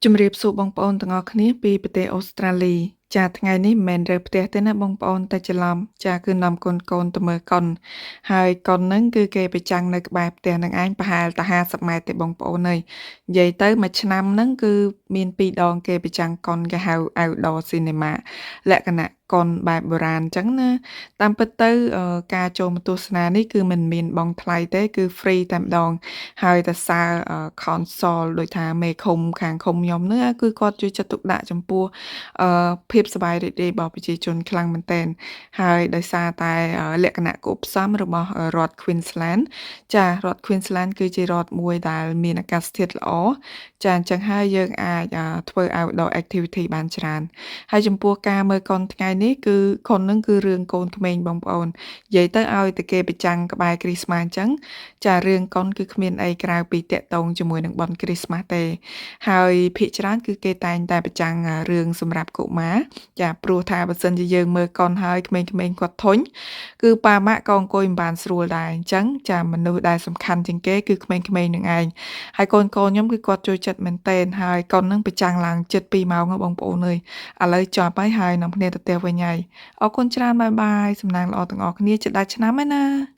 ជំរាបសួរបងប្អូនទាំងអស់គ្នាពីប្រទេសអូស្ត្រាលីចាថ្ងៃនេះមិនមែនរើផ្ទះទេណាបងប្អូនតែច្រឡំចាគឺនាំកូនទៅមើលកុនហើយកុនហ្នឹងគឺគេប្រចាំងនៅក្បែរផ្ទះនឹងឯងប្រហែលតែ50ម៉ែត្រទេបងប្អូនអើយនិយាយទៅមួយឆ្នាំហ្នឹងគឺមាន2ដងគេប្រចាំងកុនគេហៅ Outdoor Cinema លក្ខណៈកុនបែបបុរាណអញ្ចឹងណាតាមពិតទៅការចូលមកទស្សនានេះគឺមិនមានបង់ថ្លៃទេគឺ free តែម្ដងហើយតែសើconsole ដូចថាមេឃុំខាងឃុំខ្ញុំហ្នឹងគឺគាត់ជួយចិត្តទុកដាក់ចំពោះភាពសប្បាយរីករាយរបស់ប្រជាជនខ្លាំងមែនទែនហើយដោយសារតែលក្ខណៈគួបផ្សំរបស់រដ្ឋ Queensland ចារដ្ឋ Queensland គឺជារដ្ឋមួយដែលមានអាកាសធាតុល្អចាអញ្ចឹងហើយយើងអាចធ្វើ outdoor activity បានច្រើនហើយចំពោះការមើលកុនថ្ងៃនេះគឺកុនហ្នឹងគឺរឿងកូនក្មេងបងប្អូននិយាយទៅឲ្យតែគេប្រចាំងក្បែរគ្រីស្មាស់អញ្ចឹងចារឿងកុនគឺគ្មានអីក្រៅពីតាក់ទងជាមួយនឹងបុណ្យគ្រីស្មាស់ទេហើយភាគច្រើនគឺគេតែងតែប្រចាំងរឿងសម្រាប់កុមារចាព្រោះថាបើសិនជាយើងមើលកុនហើយក្មេងៗគាត់ធុញគឺប៉ាម៉ាក់ក៏អង្គុយមិនបានស្រួលដែរអញ្ចឹងចាមនុស្សដែលសំខាន់ជាងគេគឺក្មេងៗនឹងឯងហើយកូនខ្ញុំគឺគាត់ចូលចិត្តមែនទែនហើយកុននឹងប្រចាំងឡើងជិត2ម៉ោងបងប្អូនអើយឥឡូវចប់ហើយនាំគ្នាទៅផ្ទះវិញហើយអរគុណច្រើនបាយបាយសំណាងល្អទាំងអស់គ្នាជិតដល់ឆ្នាំហើយណា